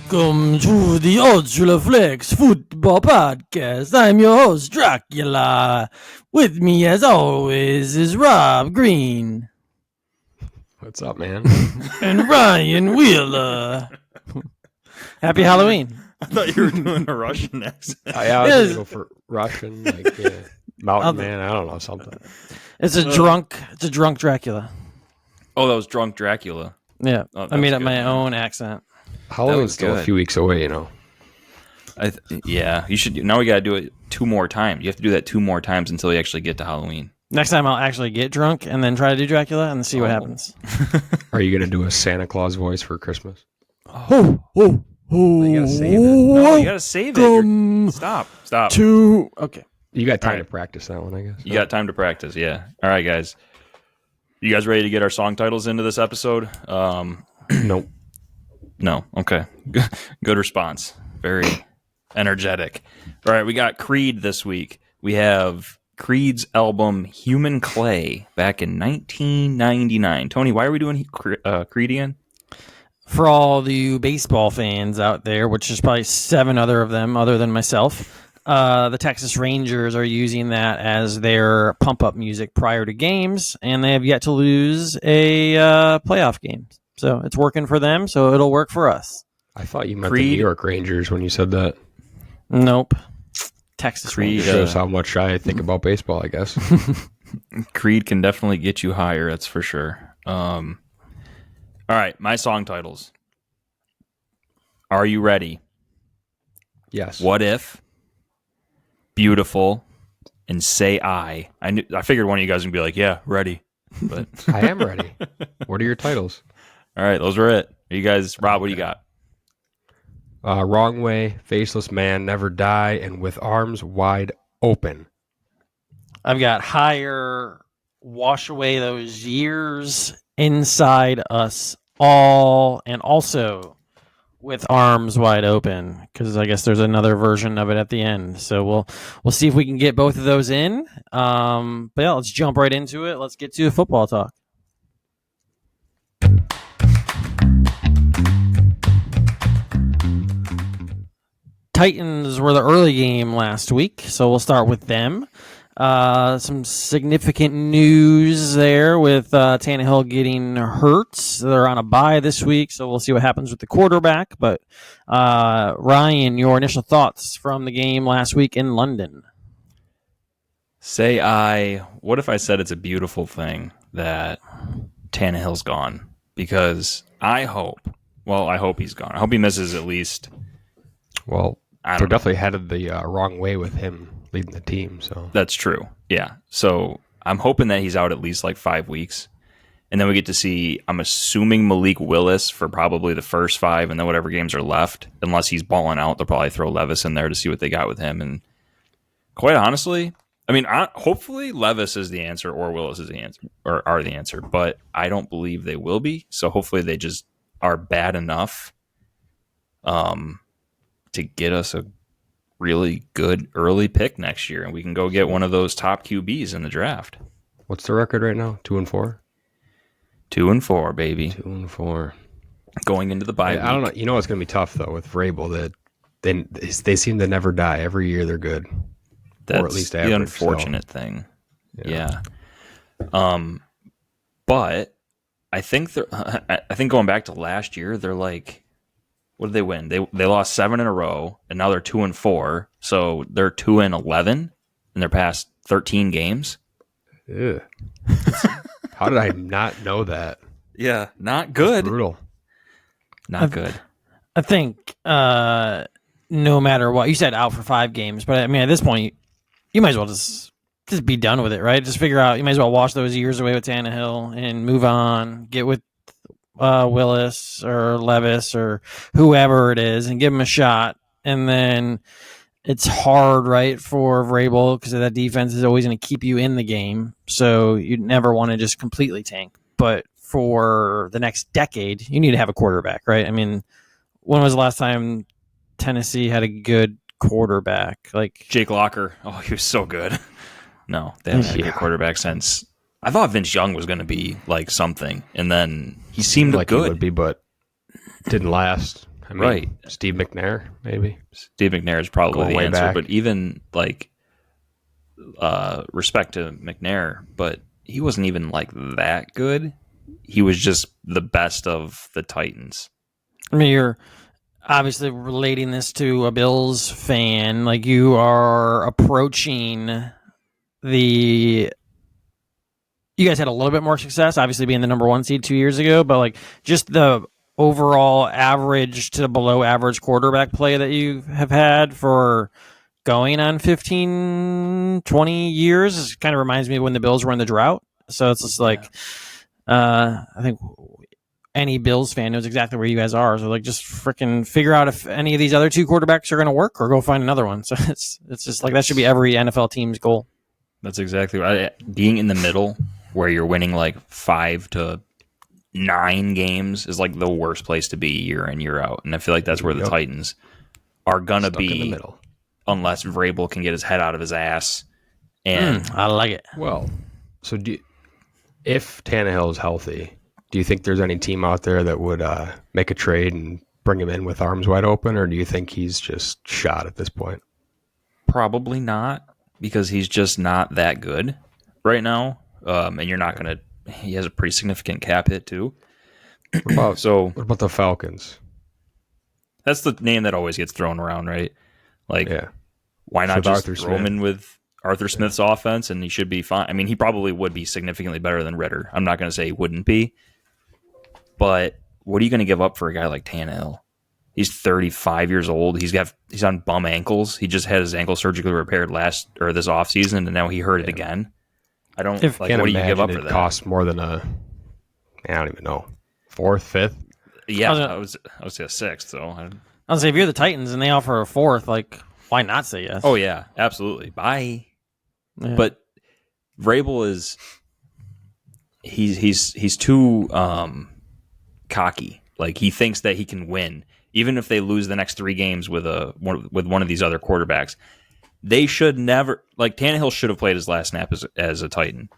Welcome to the Ultraflex Football Podcast. I'm your host, Dracula. With me, as always, is Rob Green. What's up, man? And Ryan Wheeler. Happy Halloween. I thought you were doing a Russian accent. I was going to go for Russian, mountain man. I don't know, something. It's a drunk Dracula. Oh, that was drunk Dracula. Yeah, Oh, I made up good, my man. own accent. Halloween's still good. a few weeks away, you know. Yeah, you should. Now we got to do it 2 more times. You have to do that 2 more times until you actually get to Halloween. Next time I'll actually get drunk and then try to do Dracula and see what happens. Are you going to do a Santa Claus voice for Christmas? Oh, You gotta save it. No, you got to save it. Stop. Okay. You got time All to right. practice that one, I guess. You got time to practice, yeah. All right, guys. You guys ready to get our song titles into this episode? Nope. No. Okay. Good response. Very energetic. All right, we got Creed this week. We have Creed's album Human Clay back in 1999. Tony, why are we doing Creed again? For all the baseball fans out there, which is probably 7 other of them other than myself, the Texas Rangers are using that as their pump-up music prior to games, and they have yet to lose a playoff game. So it's working for them, so it'll work for us. I thought you meant Creed. the New York Rangers when you said that. Nope. Texas Creed. It shows how much I think about baseball, I guess. Creed can definitely get you higher, that's for sure. All right, my song titles. Are you ready? Yes. What If, Beautiful, and Say I figured one of you guys would be like, yeah, ready. But I am ready. What are your titles? all right, those were it. Are you guys, Rob, what do you got? Wrong Way, Faceless Man, Never Die, and With Arms Wide Open. I've got higher, wash away those years inside us all, and also with arms wide open, because I guess there's another version of it at the end. So we'll see if we can get both of those in. But yeah, let's jump right into it. Let's get to football talk. Titans were the early game last week, so we'll start with them. Some significant news there with Tannehill getting hurt. They're on a bye this week, so we'll see what happens with the quarterback. But Ryan, your initial thoughts from the game last week in London? What if I said it's a beautiful thing that Tannehill's gone? Because I hope he's gone. I hope he misses at least. Well, I they're don't know. definitely headed the wrong way with him leading the team. So That's true. Yeah. So I'm hoping that he's out at least like 5 weeks. And then we get to see, I'm assuming Malik Willis for probably the first 5 and then whatever games are left. Unless he's balling out, they'll probably throw Levis in there to see what they got with him. And quite honestly, I mean, hopefully Levis is the answer or Willis is the answer or are the answer. But I don't believe they will be. So hopefully they just are bad enough to get us a really good early pick next year, and we can go get one of those top QBs in the draft. what's the record right now? 2-4? 2-4, baby. 2-4. Going into the bye week. I don't know. You know it's going to be tough though with Vrabel. That they seem to never die. Every year they're good, That's or at least the average, unfortunate thing. Yeah. But I think going back to last year, they're like, what did they win? They lost 7 in a row, and now they're 2-4. So they're 2-11 in their past 13 games. Ew. How did I not know that? Yeah, not good. Brutal. Not good. I think no matter what, you said out for 5 games, but I mean at this point, you might as well just be done with it, right? Just figure out. You might as well wash those years away with Tannehill and move on. Get with Willis or Levis or whoever it is and give him a shot. And then it's hard, right, for Vrabel because that defense is always going to keep you in the game. So you never want to just completely tank. But for the next decade, you need to have a quarterback, right? I mean, when was the last time Tennessee had a good quarterback? Like Jake Locker. Oh, he was so good. No, they haven't had a good quarterback since. I thought Vince Young was going to be like something, and then he seemed like good. He would be, but didn't last. I mean, Right. Steve McNair, maybe. Steve McNair is probably Going the way answer, back. but even like respect to McNair, but he wasn't even like that good. He was just the best of the Titans. I mean, you're obviously relating this to a Bills fan. Like, you are approaching the. You guys had a little bit more success, obviously being the number 1 seed 2 years ago, but like just the overall average to below average quarterback play that you have had for going on 15, 20 years kind of reminds me of when the Bills were in the drought. So it's just like, I think any Bills fan knows exactly where you guys are. So like, just freaking figure out if any of these other 2 quarterbacks are going to work, or go find another one. So it's just like, that should be every NFL team's goal. That's exactly right. Being in the middle where you're winning like 5 to 9 games is like the worst place to be year in, year out. And I feel like that's where the Titans are going to be, in the middle. Unless Vrabel can get his head out of his ass. And I like it. Well, so if Tannehill is healthy, do you think there's any team out there that would make a trade and bring him in with arms wide open, or do you think he's just shot at this point? probably not, because he's just not that good right now. And you're not going to, he has a pretty significant cap hit too. What about, So what about the Falcons? that's the name that always gets thrown around, right? Like, Yeah. why not With just Arthur throw him Smith. in with Arthur Smith's offense and he should be fine? I mean, he probably would be significantly better than Ritter. I'm not going to say he wouldn't be. But what are you going to give up for a guy like Tannehill? He's 35 years old. He's on bum ankles. He just had his ankle surgically repaired this offseason, and now he hurt it again. I don't If- like. Can't What do you give up imagine for it that? costs more than I don't even know, 4th, 5th. Yeah, I was I was a 6th. So, I'll say, if you're the Titans and they offer a 4th, like, why not say yes? oh yeah, absolutely. Bye. Yeah. But Vrabel is he's too cocky. Like, he thinks that he can win, even if they lose the next 3 games with one of these other quarterbacks. They should never, like, Tannehill should have played his last snap as a Titan.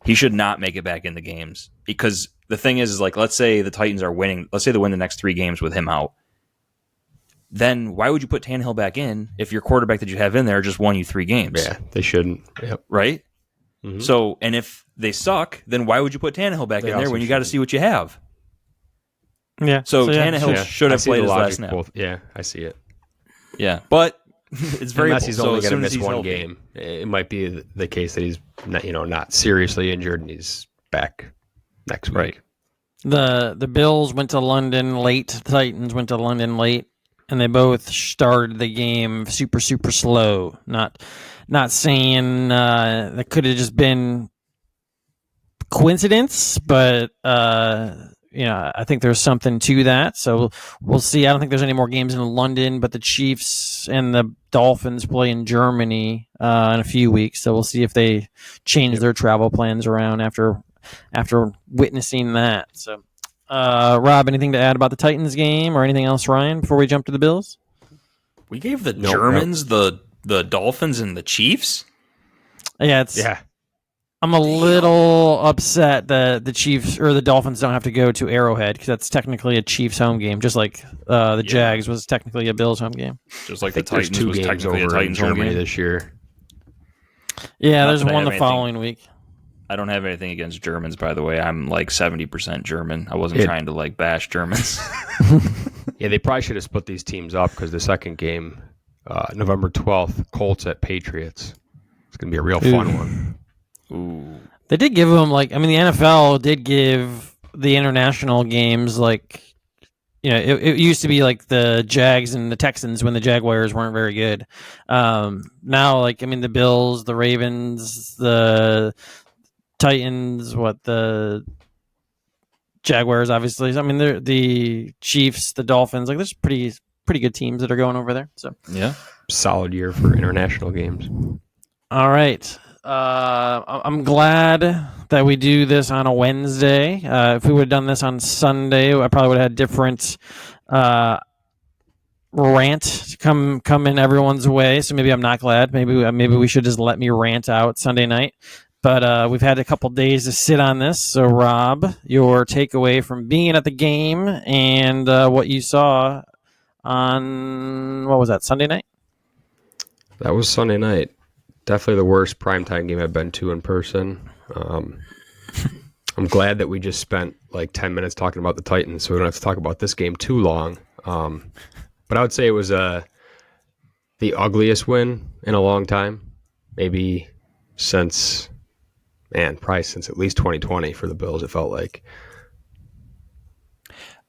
He should not make it back in the games, because the thing is like, let's say the Titans are winning. Let's say they win the next 3 games with him out. Then why would you put Tannehill back in if your quarterback that you have in there just won you 3 games? Yeah, they shouldn't. Yep. Right? Mhm. So, and if they suck, then why would you put Tannehill back They in there also when you got to shouldn't. see what you have? yeah. So yeah. Tannehill should I have see the played his logic last snap. both. Yeah, I see it. Yeah, but it's very Unless he's only as going to soon as miss he's one healthy. game, it might be the case that he's not seriously injured and he's back next week. Right. The Bills went to London late. The Titans went to London late, and they both started the game super, super slow. Not saying that could have just been coincidence, but I think there's something to that. So we'll see. I don't think there's any more games in London, but the Chiefs and the Dolphins play in Germany in a few weeks. So we'll see if they change their travel plans around after witnessing that. So, Rob, anything to add about the Titans game or anything else, Ryan, before we jump to the Bills? We gave the Nope. Germans the Dolphins and the Chiefs. Yeah, I'm a little upset that the Chiefs or the Dolphins don't have to go to Arrowhead, because that's technically a Chiefs home game, just like the Jags was technically a Bills home game. Just like I the think there's Titans 2 was games technically a over in Titans home Germany game. this year. Yeah, Not there's that I one have the anything- following week. I don't have anything against Germans, by the way. I'm like 70% German. I wasn't trying to like bash Germans. Yeah, they probably should have split these teams up, because the second game, November 12th, Colts at Patriots. It's going to be a real fun one. Ooh. They did give them, like, I mean, the NFL did give the international games, like, it used to be like the Jags and the Texans when the Jaguars weren't very good. Now, like, I mean, the Bills, the Ravens, the Titans, the Jaguars, obviously. I mean, they're the Chiefs, the Dolphins. Like, there's pretty good teams that are going over there. So, Yeah. Solid year for international games. all right. I'm glad that we do this on a Wednesday. If we would have done this on Sunday, I probably would have had different rant to come in everyone's way. So maybe I'm not glad. Maybe we should just let me rant out Sunday night. But we've had a couple days to sit on this. So, Rob, your takeaway from being at the game and what you saw on, what was that, Sunday night? That was Sunday night. Definitely the worst primetime game I've been to in person. I'm glad that we just spent like 10 minutes talking about the Titans, so we don't have to talk about this game too long. But I would say it was the ugliest win in a long time. Maybe probably since at least 2020 for the Bills, it felt like.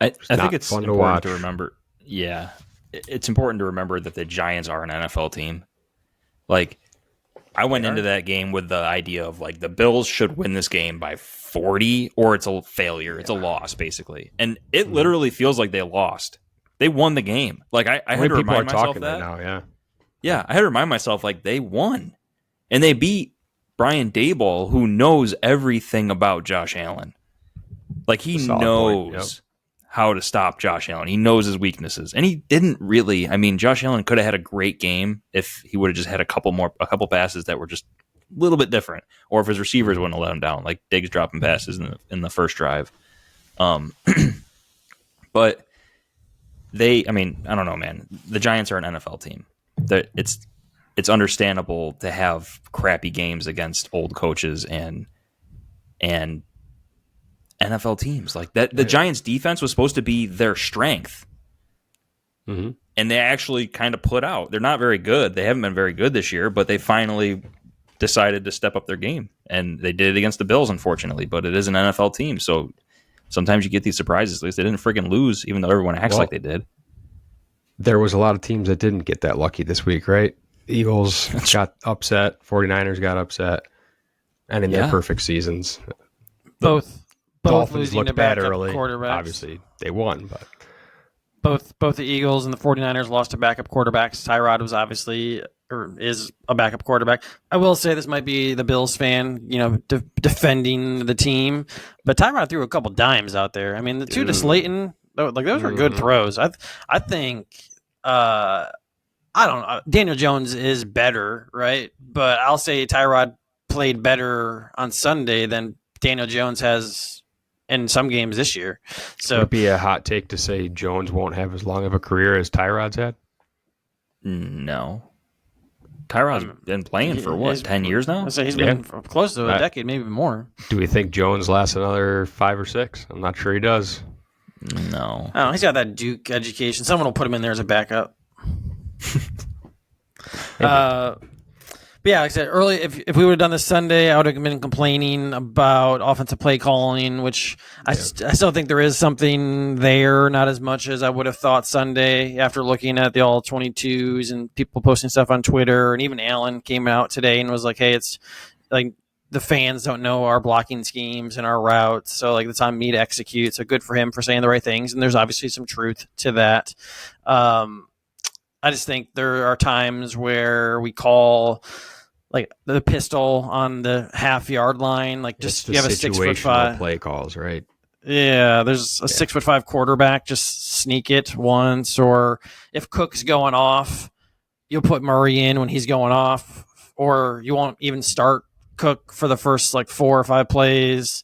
I think it's fun to important watch. to remember. Yeah, it's important to remember that the Giants are an NFL team. Like, I went into that game with the idea of like the Bills should win this game by 40 or it's a failure. It's a loss, basically. And it literally feels like they lost. They won the game. Like, I had to remind myself that. Right now, yeah. Yeah, I had to remind myself, like, they won. And they beat Brian Daboll, who knows everything about Josh Allen. Like, he knows how to stop Josh Allen. He knows his weaknesses. And he didn't really. I mean, Josh Allen could have had a great game if he would have just had a couple passes that were just a little bit different. Or if his receivers wouldn't have let him down, like Diggs dropping passes in the first drive. But I don't know, man. The Giants are an NFL team. It's understandable to have crappy games against old coaches and NFL teams like that. The Giants defense was supposed to be their strength. Mm-hmm. And they actually kind of put out. They're not very good. They haven't been very good this year, but they finally decided to step up their game. And they did it against the Bills, unfortunately, but it is an NFL team. So sometimes you get these surprises. At least they didn't freaking lose, even though everyone acts like they did. There was a lot of teams that didn't get that lucky this week, right? The Eagles got upset. 49ers got upset. And in their perfect seasons. Both Dolphins losing looked to bad backup early. quarterbacks. Obviously, they won, but both the Eagles and the 49ers lost to backup quarterbacks. Tyrod was is a backup quarterback. I will say this might be the Bills fan, defending the team, but Tyrod threw a couple dimes out there. I mean, the two to Slayton, those were good throws. I think I don't know. Daniel Jones is better, right? But I'll say Tyrod played better on Sunday than Daniel Jones has in some games this year. So would it be a hot take to say Jones won't have as long of a career as Tyrod's had? No. Tyrod's been playing for 10 years now? I'd say he's been close to a decade, maybe more. Do we think Jones lasts another 5 or 6? I'm not sure he does. No. Oh, he's got that Duke education. Someone will put him in there as a backup. But yeah, like I said, early, if we would have done this Sunday, I would have been complaining about offensive play calling, which I still think there is something there, not as much as I would have thought Sunday after looking at the all 22s and people posting stuff on Twitter. And even Allen came out today and was like, hey, it's like the fans don't know our blocking schemes and our routes, so like it's on me to execute. So good for him for saying the right things. And there's obviously some truth to that. I just think there are times where we call like the pistol on the half-yard line, like just you have a 6'5" play calls, right? Yeah, there's a 6'5" quarterback, just sneak it once, or if Cook's going off, you'll put Murray in when he's going off, or you won't even start Cook for the first like 4 or 5 plays.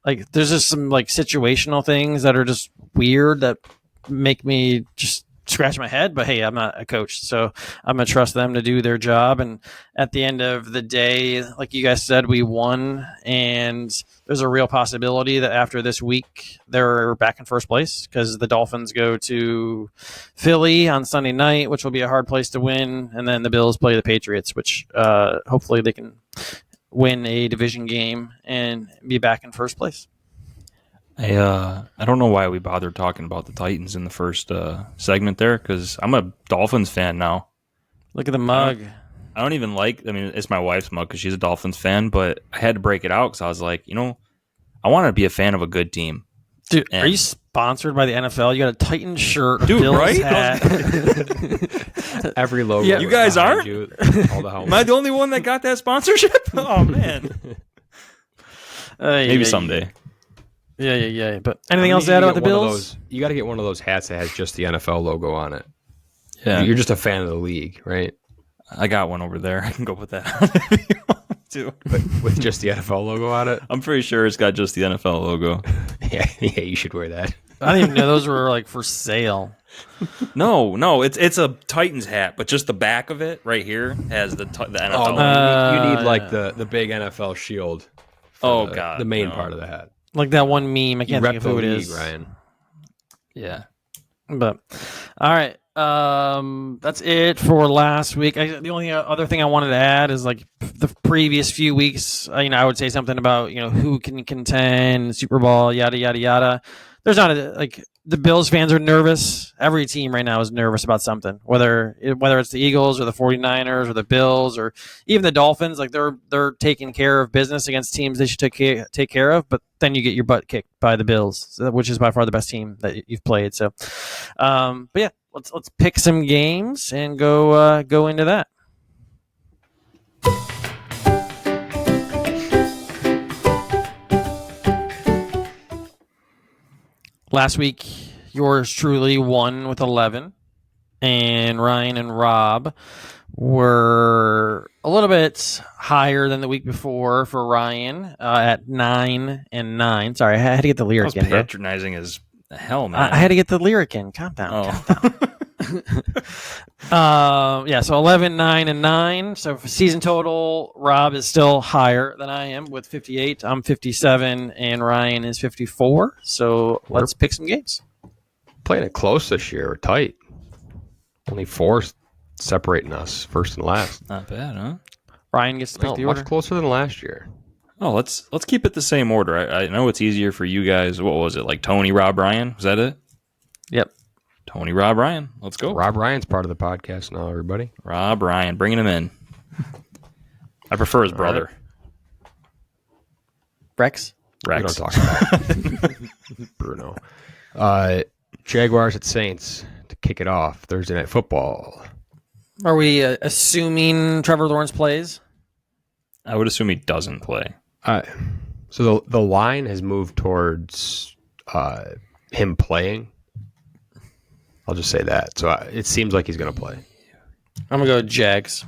Like there's just some like situational things that are just weird that make me just scratch my head, but hey, I'm not a coach, so I'm gonna trust them to do their job. And at the end of the day, like you guys said, we won, and there's a real possibility that after this week they're back in first place because the Dolphins go to Philly on Sunday night, which will be a hard place to win, and then the Bills play the Patriots, which hopefully they can win a division game and be back in first place. I don't know why we bothered talking about the Titans in the first segment there, because I'm a Dolphins fan now. Look at the mug. I don't even it's my wife's mug because she's a Dolphins fan, but I had to break it out because I was like, I want to be a fan of a good team. Dude, are you sponsored by the NFL? You got a Titans shirt, dude, Bills right? hat. Every logo. Yeah, you guys aren't? All the Am I the only one that got that sponsorship? Oh, man. Maybe someday. Yeah. But anything else to add about the Bills? You got to get one of those hats that has just the NFL logo on it. Yeah. You're just a fan of the league, right? I got one over there. I can go put that on if you want to. But with just the NFL logo on it? I'm pretty sure it's got just the NFL logo. Yeah, you should wear that. I didn't even know those were like for sale. No, it's a Titans hat, but just the back of it right here has the NFL. Oh, logo. no, you need like the big NFL shield. Oh, the, God, the main no. part of the hat. Like that one meme. I You can't rep think of the who it league, is. Ryan. Yeah. But all right, that's it for last week. The only other thing I wanted to add is like the previous few weeks. I would say something about who can contend Super Bowl, yada yada yada. There's not the Bills fans are nervous. Every team right now is nervous about something, whether it's the Eagles or the 49ers or the Bills or even the Dolphins. Like they're taking care of business against teams they should take care of, but then you get your butt kicked by the Bills, which is by far the best team that you've played. So, but yeah, let's pick some games and go into that. Last week, yours truly won with 11, and Ryan and Rob were a little bit higher than the week before for Ryan at 9-9. Sorry, I had to get the That lyric was in, bro. patronizing as hell, man. I had to get the lyric in. Calm down. Yeah, so 11-9-9. So for season total, Rob is still higher than I am with 58. I'm 57, and Ryan is 54. So let's pick some games. Playing it close this year. We're tight. Only 4 separating us, first and last. Not bad, huh? Ryan gets to pick the order. Much closer than last year. Oh, let's keep it the same order. I know it's easier for you guys. What was it, like Tony, Rob, Ryan? Was that it? Yep. Tony, Rob, Ryan. Let's go. Rob Ryan's part of the podcast now, everybody. Rob Ryan, bringing him in. I prefer his brother. Rex? We don't talk about Bruno. Jaguars at Saints to kick it off. Thursday Night Football. Are we assuming Trevor Lawrence plays? I would assume he doesn't play. So the line has moved towards him playing. I'll just say that. So it seems like he's going to play. I'm going to go Jags.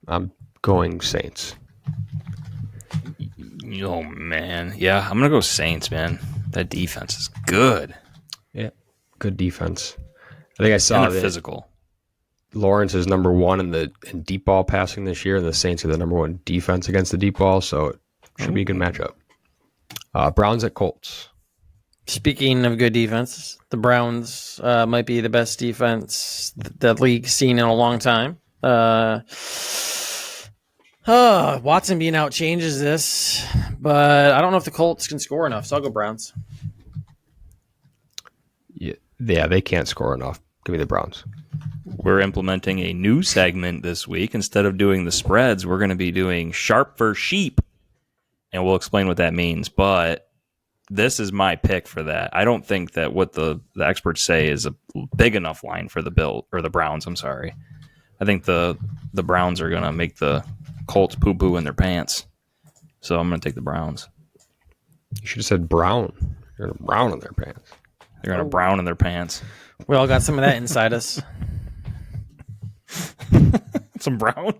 I'm going Saints. Oh, man. Yeah, I'm going to go Saints, man. That defense is good. Yeah, good defense. I think I saw and that physical. Lawrence is number 1 in deep ball passing this year, and the Saints are the number 1 defense against the deep ball, so it should be a good matchup. Browns at Colts. Speaking of good defense, the Browns might be the best defense that league's seen in a long time. Watson being out changes this, but I don't know if the Colts can score enough, so I'll go Browns. Yeah, they can't score enough. Give me the Browns. We're implementing a new segment this week. Instead of doing the spreads, we're going to be doing sharp for sheep, and we'll explain what that means. But this is my pick for that. I don't think that what the experts say is a big enough line for the Browns. I'm sorry. I think the Browns are going to make the Colts poo-poo in their pants. So I'm going to take the Browns. You should have said brown. They're going to brown in their pants. They're going to brown in their pants. We all got some of that inside us. Some brown?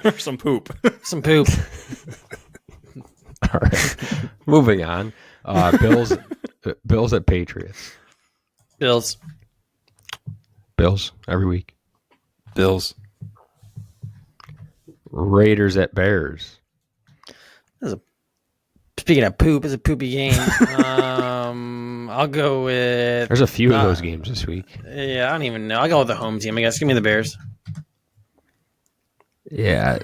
Or some poop? Some poop. All right. Moving on. Bills at Patriots. Bills. Bills every week. Bills. Raiders at Bears. Speaking of poop, it's a poopy game. I'll go with... There's a few of those games this week. Yeah, I don't even know. I'll go with the home team, I guess. Give me the Bears. Yeah.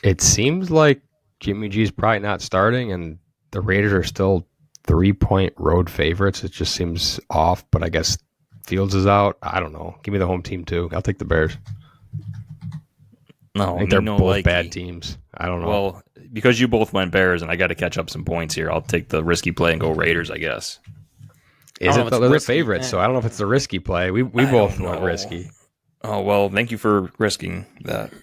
It seems like Jimmy G's probably not starting, and the Raiders are still 3-point road favorites. It just seems off, but I guess Fields is out. I don't know. Give me the home team, too. I'll take the Bears. No, I think they're both bad teams. I don't know. Well, because you both went Bears, and I got to catch up some points here, I'll take the risky play and go Raiders, I guess. They're the favorites, so I don't know if it's the risky play. We both went risky. Oh, well, thank you for risking that.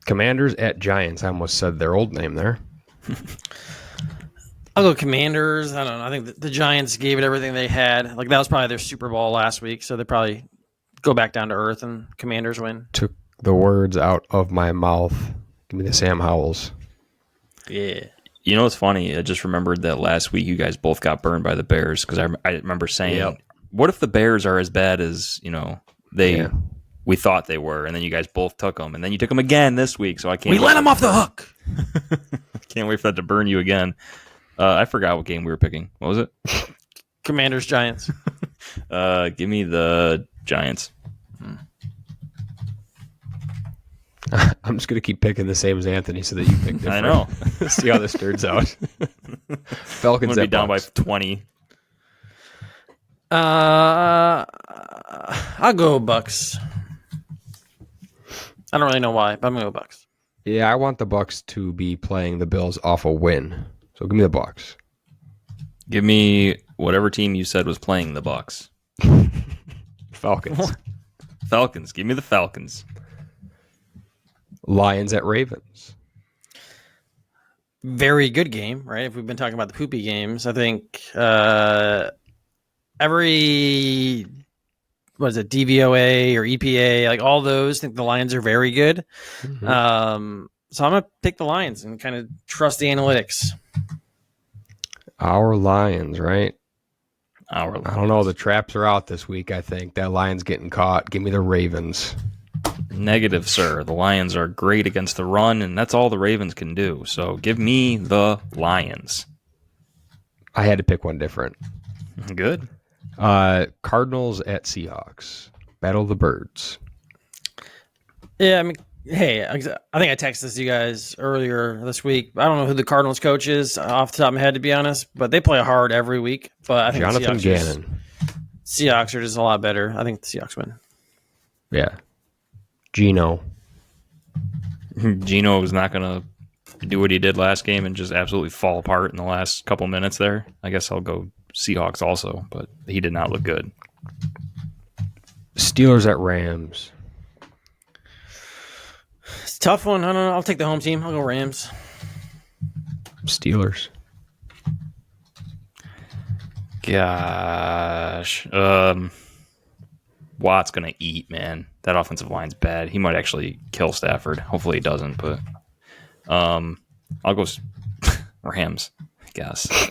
Commanders at Giants. I almost said their old name there. I'll go Commanders. I don't know. I think the Giants gave it everything they had. Like, that was probably their Super Bowl last week, so they probably go back down to earth and Commanders win. Took the words out of my mouth. Give me the Sam Howells. Yeah. You know what's funny? I just remembered that last week you guys both got burned by the Bears because I remember saying, Yep. "What if the Bears are as bad as Yeah. we thought they were?" And then you guys both took them, and then you took them again this week. So I can't. We let him off the hook. Can't wait for that to burn you again. I forgot what game we were picking. What was it? Commanders, Giants. Give me the Giants. I'm just gonna keep picking the same as Anthony so that you pick different. I know. See how this turns out. I'm Falcons gonna be at down Bucks. by 20. I'll go Bucks. I don't really know why, but I'm gonna go Bucks. Yeah, I want the Bucks to be playing the Bills off a win. So give me the Bucks. Give me whatever team you said was playing the Bucks. Falcons. Falcons. Give me the Falcons. Lions at Ravens. Very good game, right? If we've been talking about the poopy games, I think every DVOA or EPA, like all those, I think the Lions are very good. Mm-hmm. So I'm gonna pick the Lions and kind of trust the analytics. Our Lions, right? Our Lions. I don't know. The traps are out this week, I think. That Lion's getting caught. Give me the Ravens. Negative, sir. The Lions are great against the run, and that's all the Ravens can do. So give me the Lions. I had to pick one different. Good. Cardinals at Seahawks. Battle of the Birds. Yeah, I mean, hey, I think I texted this to you guys earlier this week. I don't know who the Cardinals coach is off the top of my head, to be honest, but they play hard every week. But I think Jonathan Gannon. Seahawks are just a lot better. I think the Seahawks win. Yeah. Geno. Geno was not going to do what he did last game and just absolutely fall apart in the last couple minutes there. I guess I'll go Seahawks also, but he did not look good. Steelers at Rams. It's a tough one. I don't know. I'll take the home team. I'll go Rams. Steelers. Gosh. Watt's going to eat, man. That offensive line's bad. He might actually kill Stafford. Hopefully he doesn't, but I'll go Rams, I guess.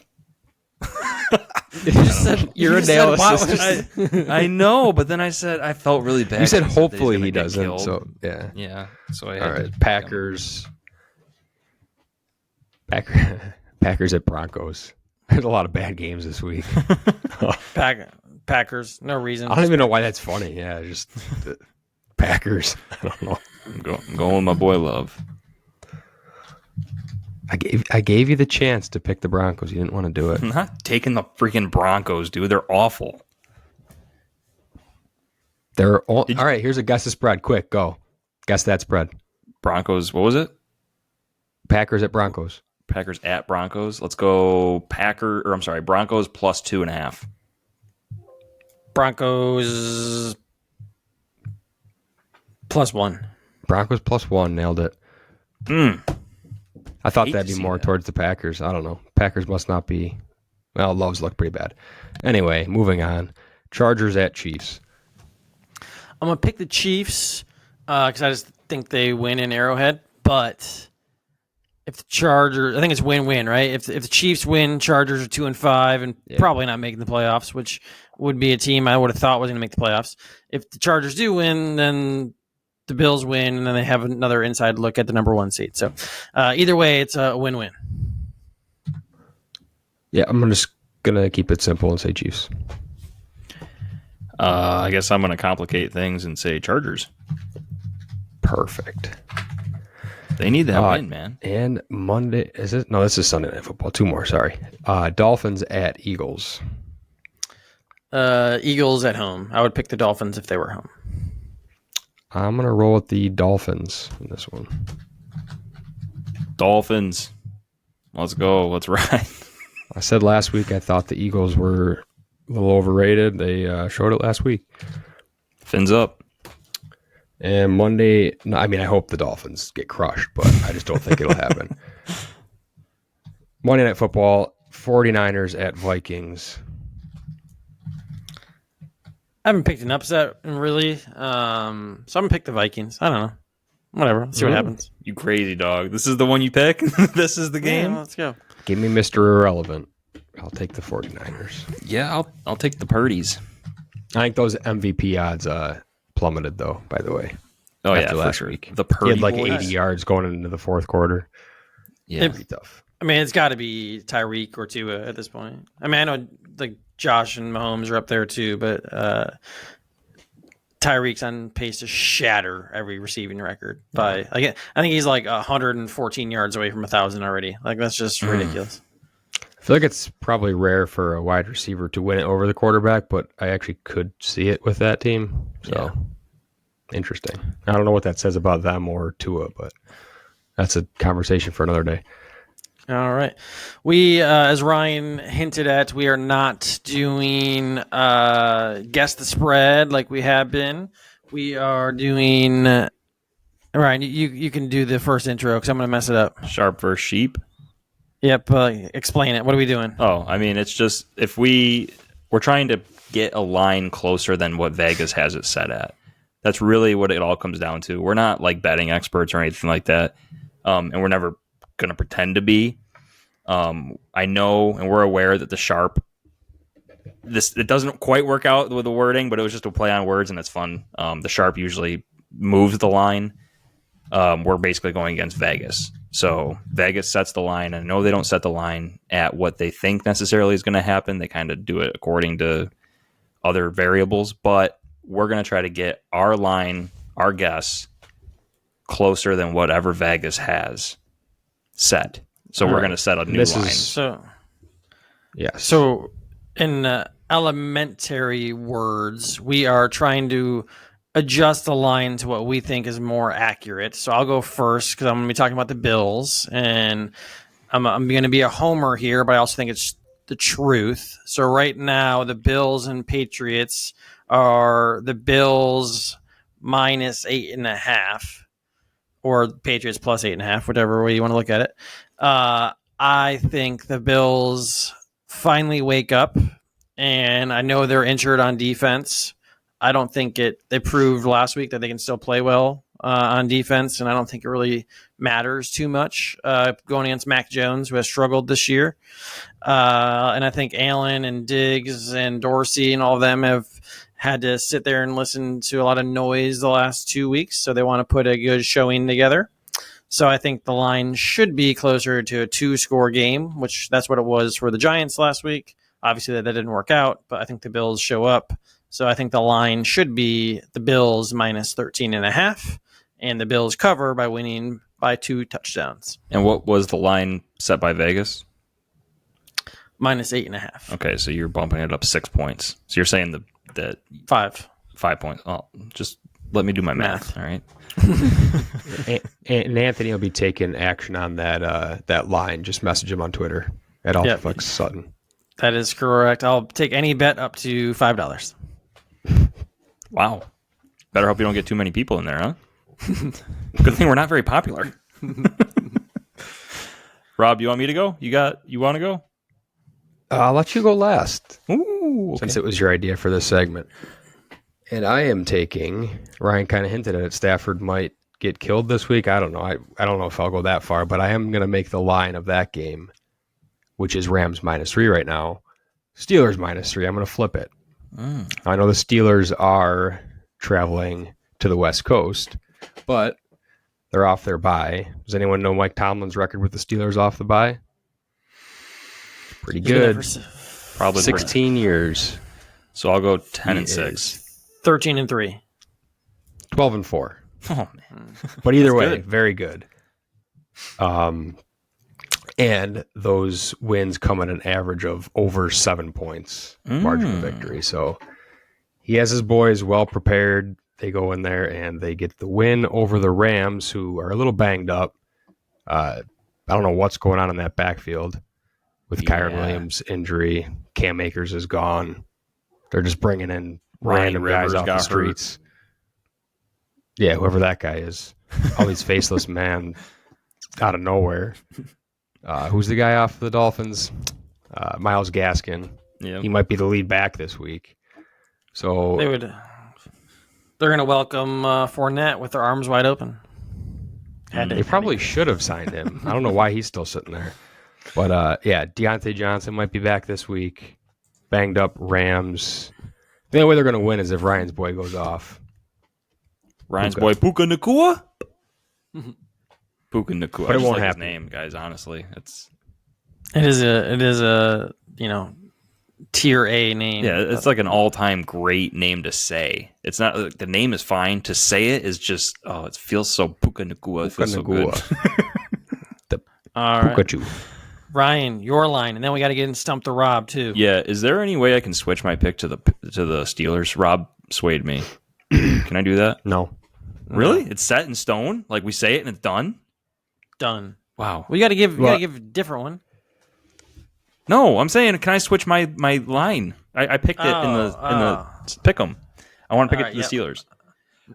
You just said Your you just said analysis. I know, but then I said I felt really bad. You said 'cause that he's hopefully gonna he get doesn't. killed. So yeah. Yeah. So I All had right. to Packers. Packers at Broncos. There's a lot of bad games this week. Packers. No reason. I don't even know why that's funny. Yeah, just the Packers. I don't know. I'm going with my boy Love. I gave you the chance to pick the Broncos. You didn't want to do it. I'm not taking the freaking Broncos, dude. They're awful. All right, here's a guess the spread. Quick, go. Guess that spread. Broncos, what was it? Packers at Broncos. Packers at Broncos. Let's go Broncos plus 2.5. Broncos +1. Broncos +1. Nailed it. I thought Hate that'd to be see more that. towards the Packers. I don't know. Packers must not be. Well, Loves look pretty bad. Anyway, moving on. Chargers at Chiefs. I'm gonna pick the Chiefs because I just think they win in Arrowhead. But if the Chargers, I think it's win-win, right? If the Chiefs win, Chargers are 2-5 and probably not making the playoffs, which would be a team I would have thought was going to make the playoffs. If the Chargers do win, then the Bills win, and then they have another inside look at the number 1 seed. So either way, it's a win-win. Yeah, I'm just gonna keep it simple and say Chiefs. I guess I'm going to complicate things and say Chargers. Perfect. They need that win, man. And Monday is it? No, this is Sunday Night Football. 2 more. Sorry. Dolphins at Eagles. Eagles at home. I would pick the Dolphins if they were home. I'm gonna roll with the Dolphins in this one. Dolphins. Let's go. Let's ride. I said last week I thought the Eagles were a little overrated. They showed it last week. Fins up. And Monday, no, I mean, I hope the Dolphins get crushed, but I just don't think it'll happen. Monday Night Football, 49ers at Vikings. I haven't picked an upset really, so I'm gonna pick the Vikings. I don't know. Whatever. Let's see what happens. You crazy dog. This is the one you pick? This is the game? Yeah, let's go. Give me Mr. Irrelevant. I'll take the 49ers. Yeah, I'll take the Purdies. I think those MVP odds plummeted, though, by the way. Oh, after yeah, last for sure. week. The He Purdy had like boys. 80 yards going into the fourth quarter. Yeah. Pretty tough. I mean, it's got to be Tyreek or Tua at this point. I mean, I know like Josh and Mahomes are up there too, but Tyreek's on pace to shatter every receiving record by. Like, I think he's like 114 yards away from 1,000 already. Like that's just ridiculous. I feel like it's probably rare for a wide receiver to win it over the quarterback, but I actually could see it with that team. So interesting. I don't know what that says about them or Tua, but that's a conversation for another day. All right. We, as Ryan hinted at, we are not doing Guess the Spread like we have been. We are doing... Ryan, you can do the first intro because I'm going to mess it up. Sharp versus sheep. Yep. Explain it. What are we doing? Oh, I mean, it's just if we're trying to get a line closer than what Vegas has it set at. That's really what it all comes down to. We're not like betting experts or anything like that, and we're never going to pretend to be. I know, and we're aware that the sharp. It doesn't quite work out with the wording, but it was just a play on words, and it's fun. The sharp usually moves the line. We're basically going against Vegas. So Vegas sets the line. I know they don't set the line at what they think necessarily is going to happen. They kind of do it according to other variables, but we're going to try to get our line, our guess, closer than whatever Vegas has set. So we're going to set a new line. So in elementary words, we are trying to adjust the line to what we think is more accurate. So I'll go first because I'm going to be talking about the Bills, and I'm going to be a homer here, but I also think it's the truth. So right now, the Bills and Patriots are the Bills minus 8.5, or Patriots plus 8.5, whichever way you want to look at it. I think the Bills finally wake up, and I know they're injured on defense. I don't think they proved last week that they can still play well on defense, and I don't think it really matters too much going against Mac Jones, who has struggled this year. And I think Allen and Diggs and Dorsey and all of them have had to sit there and listen to a lot of noise the last 2 weeks, so they want to put a good showing together. So I think the line should be closer to a 2-score game, which that's what it was for the Giants last week. Obviously, that didn't work out, but I think the Bills show up. So I think the line should be the Bills minus 13.5, and the Bills cover by winning by 2 touchdowns. And what was the line set by Vegas? Minus 8.5. Okay, so you're bumping it up 6 points. So you're saying that 5 points. Oh, just let me do my math. All right. And Anthony will be taking action on that line. Just message him on Twitter at Ultraflex Sutton. That is correct. I'll take any bet up to $5. Wow. Better hope you don't get too many people in there, huh? Good thing we're not very popular. Rob, you want me to go? You want to go? I'll let you go last. Ooh, okay. Since it was your idea for this segment. And I am taking, Ryan kind of hinted at it, Stafford might get killed this week. I don't know. I don't know if I'll go that far, but I am going to make the line of that game, which is Rams -3 right now, Steelers -3. I'm going to flip it. I know the Steelers are traveling to the West Coast, but they're off their bye. Does anyone know Mike Tomlin's record with the Steelers off the bye? Pretty good. Probably 16 years. So I'll go 10-6. 13-3. 12-4. Oh man. But either way, good. very good. And those wins come at an average of over 7 points margin of victory. So he has his boys well prepared. They go in there and they get the win over the Rams, who are a little banged up. I don't know what's going on in that backfield with Kyron Williams' injury. Cam Akers is gone. They're just bringing in random guys off the streets. Hurt. Yeah, whoever that guy is. All these faceless men out of nowhere. Who's the guy off the Dolphins? Myles Gaskin. Yep. He might be the lead back this week. So They're going to welcome Fournette with their arms wide open. They probably should have signed him. I don't know why he's still sitting there. But, yeah, Deontay Johnson might be back this week. Banged up Rams. The only way they're going to win is if Ryan's boy goes off. Ryan's boy, Puka Nacua? Puka Nacua. But it won't happen. happen. His name, guys, honestly. It is a tier A name. Yeah, it's like an all-time great name to say. It's not the name is fine. To say it is just it feels so Puka Nacua. It feels so good. All right. Pikachu. Ryan, your line, and then we got to get in Stump-the-Rob too. Yeah, is there any way I can switch my pick to the Steelers? Rob swayed me. Can I do that? No. Really? It's set in stone? Like we say it and it's done? Done. Wow. We got to give a different one. No, I'm saying, can I switch my line? I picked it in the pick 'em. I want to pick it to the Steelers.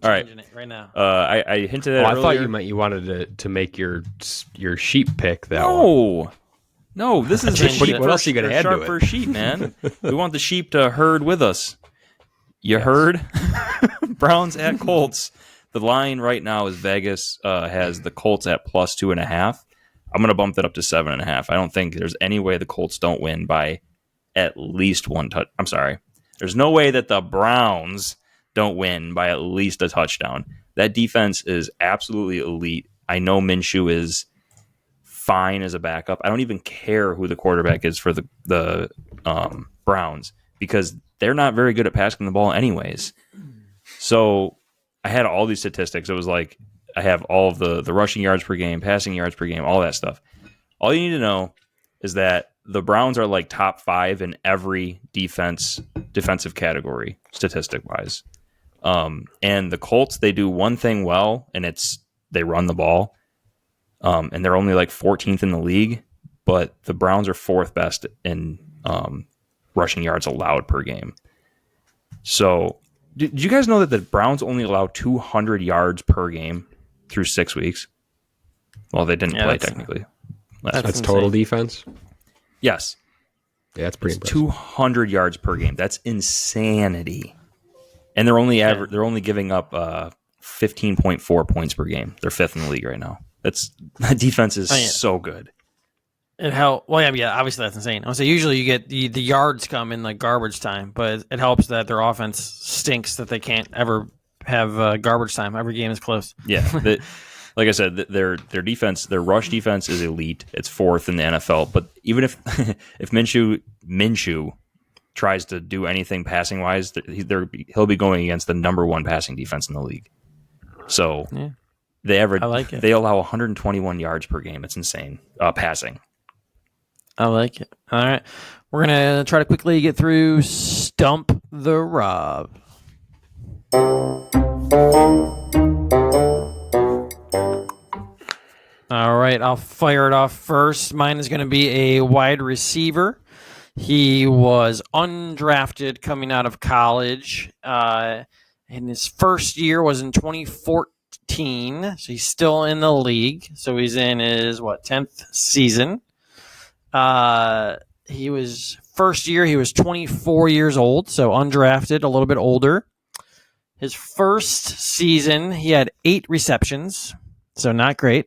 All right, right now. I hinted at. I earlier. thought you meant you wanted to make your sheep pick that one. No, this is the sheep. What else are you gonna add to it? For sheep, man. We want the sheep to herd with us. You heard? Browns at Colts. The line right now is Vegas has the Colts at plus 2.5. I'm going to bump that up to 7.5. I don't think there's any way the Colts don't win by at least one touch. I'm sorry. There's no way that the Browns don't win by at least a touchdown. That defense is absolutely elite. I know Minshew is fine as a backup. I don't even care who the quarterback is for the Browns because they're not very good at passing the ball anyways. So I had all these statistics. It was like I have all of the rushing yards per game, passing yards per game, all that stuff. All you need to know is that the Browns are like top 5 in every defensive category, statistic-wise. And the Colts, they do one thing well, and it's they run the ball. And they're only like 14th in the league, but the Browns are 4th best in rushing yards allowed per game. So did you guys know that the Browns only allow 200 yards per game through 6 weeks? Well, they didn't play technically. That's total defense? Yes. Yeah, that's pretty impressive. 200 yards per game. That's insanity. And they're only they're only giving up 15.4 points per game. They're 5th in the league right now. That defense is so good. Obviously that's insane. I would say usually you get the yards come in like garbage time, but it helps that their offense stinks that they can't ever have garbage time. Every game is close. Yeah, like I said, their defense, their rush defense is elite. It's 4th in the NFL. But even if Minshew tries to do anything passing wise, he'll be going against the number 1 passing defense in the league. So they allow 121 yards per game. It's insane passing. I like it. All right. We're going to try to quickly get through Stump-the-Rob. All right. I'll fire it off first. Mine is going to be a wide receiver. He was undrafted coming out of college. And his first year was in 2014. So he's still in the league. So he's in his, 10th season. He was 24 years old, so undrafted, a little bit older. His first season, he had 8 receptions, so not great.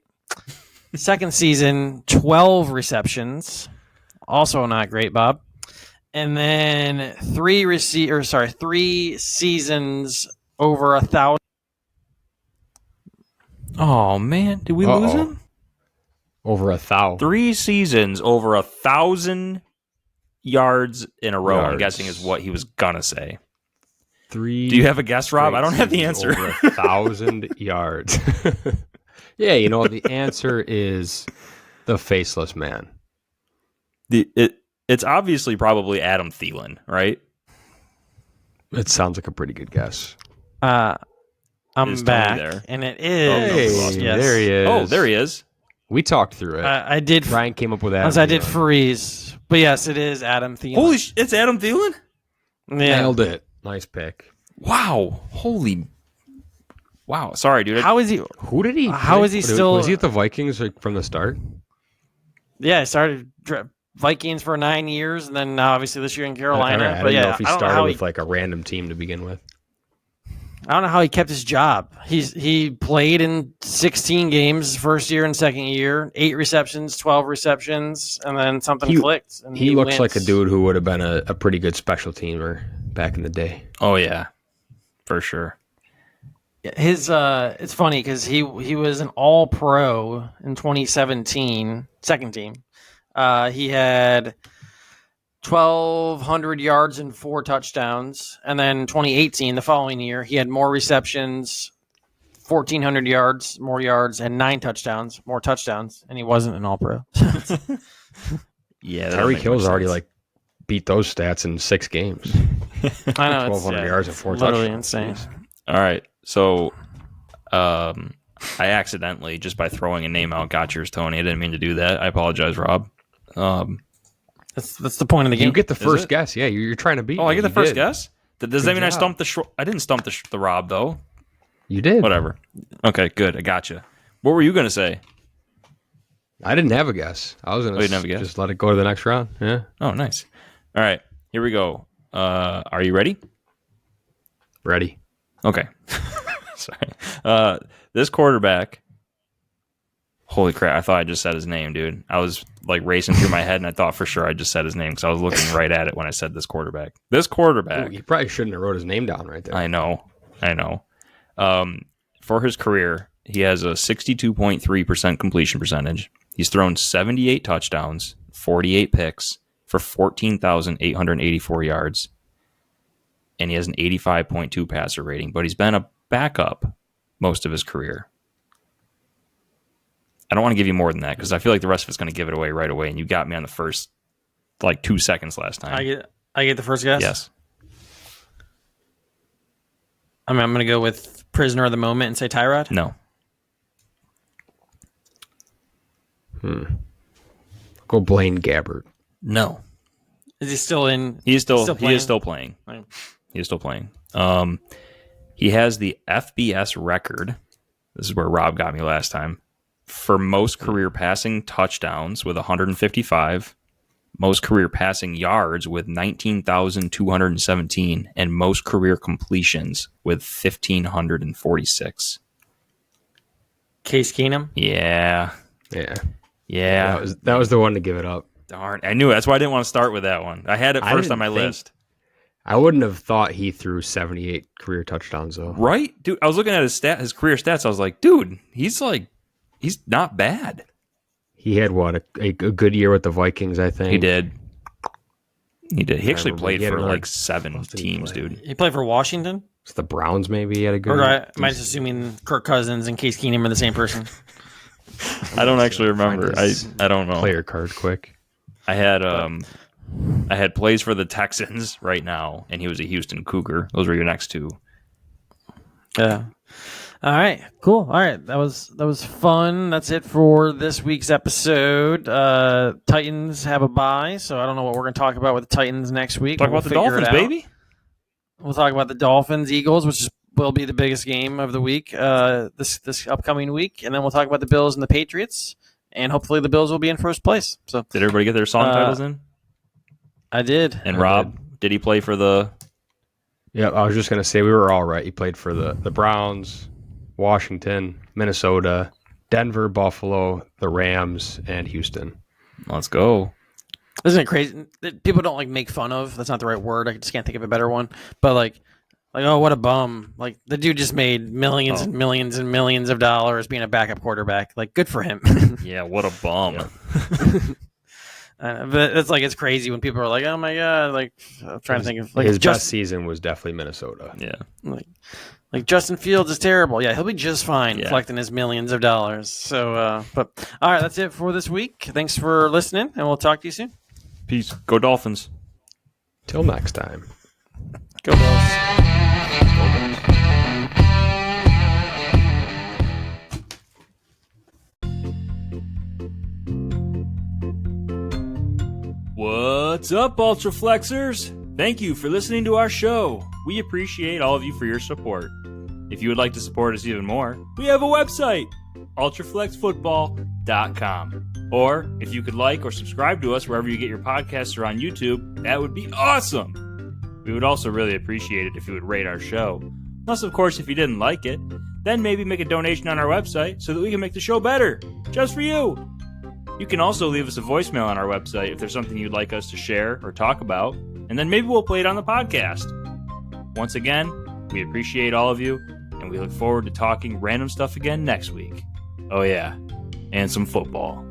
Second season, 12 receptions, also not great, Bob. And then 3 seasons over 1,000. Oh man, did we lose him? Over 1,000. 3 seasons over 1,000 yards in a row. I'm guessing is what he was gonna say. 3. Do you have a guess, Rob? I don't have the answer. Over 1,000 yards. Yeah, the answer is the faceless man. It's obviously probably Adam Thielen, right? It sounds like a pretty good guess. I'm back, there. and it is. Yes. There he is. Oh, there he is. We talked through it. I did. Ryan came up with that. I did freeze, but yes, it is Adam Thielen. Holy it's Adam Thielen? Yeah. Nailed it. Nice pick. Wow. Wow. Sorry, dude. How is he? Who did he? How is he still? Was he at the Vikings from the start? Yeah, I started Vikings for 9 years, and then now obviously this year in Carolina. I don't know if he started with like a random team to begin with. I don't know how he kept his job. He played in 16 games first year and second year, 8 receptions, 12 receptions, and then something clicked. And he looks wins. like a dude who would have been a pretty good special teamer back in the day. Oh yeah, for sure. His it's funny because he was an All-Pro in 2017, second team. He had 1,200 yards and 4 touchdowns. And then 2018, the following year, he had more receptions, 1,400 yards, more yards, and 9 touchdowns, more touchdowns. And he wasn't an All-Pro. Yeah, Tyreek Hill's already beat those stats in 6 games. I know, 1,200 yards and 4 literally touchdowns. insane. All right, so I accidentally, just by throwing a name out, got yours, Tony. I didn't mean to do that. I apologize, Rob. That's the point of the game. You get the first guess. Yeah, you're trying to beat. Oh, I get the first did. guess? Does that mean I stumped I didn't stump the Rob, though. You did. Whatever. Okay, good. I got you. What were you going to say? I didn't have a guess. I was going to just let it go to the next round. Yeah. Oh, nice. All right, here we go. Are you ready? Ready. Okay. Sorry. This quarterback. Holy crap! I thought I just said his name, dude. I was racing through my head, and I thought for sure I just said his name because I was looking right at it when I said this quarterback. This quarterback. Ooh, you probably shouldn't have wrote his name down right there. I know. For his career, he has a 62.3% completion percentage. He's thrown 78 touchdowns, 48 picks for 14,884 yards, and he has an 85.2 passer rating. But he's been a backup most of his career. I don't want to give you more than that because I feel like the rest of it's going to give it away right away, and you got me on the first 2 seconds last time. I get the first guess? Yes. I'm going to go with prisoner of the moment and say Tyrod? No. Go Blaine Gabbert. No. Is he still in? He is still playing? He is still playing. He has the FBS record. This is where Rob got me last time. For most career passing touchdowns with 155, most career passing yards with 19,217, and most career completions with 1,546. Case Keenum? Yeah. That was the one to give it up. Darn. I knew it. That's why I didn't want to start with that one. I had it first on my list. I wouldn't have thought he threw 78 career touchdowns, though. Right? Dude, I was looking at his career stats. I was like, dude, he's not bad. He had a good year with the Vikings, I think. He did. He actually played for 7 teams, dude. He played for Washington? It's the Browns, maybe. He had a good. Or am I just assuming Kirk Cousins and Case Keenum are the same person? I don't actually remember. I don't know. Player card quick. I had plays for the Texans right now, and he was a Houston Cougar. Those were your next two. Yeah. All right, cool. All right, that was fun. That's it for this week's episode. Titans have a bye, so I don't know what we're going to talk about with the Titans next week. Talk about the Dolphins, baby. We'll talk about the Dolphins, Eagles, which will be the biggest game of the week this upcoming week, and then we'll talk about the Bills and the Patriots, and hopefully the Bills will be in first place. So, did everybody get their song titles in? I did. And Rob, did he play for the? Yeah, I was just going to say we were all right. He played for the Browns, Washington, Minnesota, Denver, Buffalo, the Rams, and Houston. Let's go. Isn't it crazy? People don't make fun of. That's not the right word. I just can't think of a better one. But oh, what a bum! The dude just made millions and millions and millions of dollars being a backup quarterback. Good for him. Yeah, what a bum. Yeah. But it's crazy when people are like, oh my god! I'm trying to think of his best season was definitely Minnesota. Yeah. Justin Fields is terrible. Yeah, he'll be just fine collecting his millions of dollars. So, but all right, that's it for this week. Thanks for listening, and we'll talk to you soon. Peace. Go Dolphins. Till next time. Go Bills. What's up, Ultraflexers? Thank you for listening to our show. We appreciate all of you for your support. If you would like to support us even more, we have a website, ultraflexfootball.com. Or if you could like or subscribe to us wherever you get your podcasts or on YouTube, that would be awesome. We would also really appreciate it if you would rate our show. Unless, of course, if you didn't like it, then maybe make a donation on our website so that we can make the show better, just for you. You can also leave us a voicemail on our website if there's something you'd like us to share or talk about, and then maybe we'll play it on the podcast. Once again, we appreciate all of you, and we look forward to talking random stuff again next week. Oh yeah, and some football.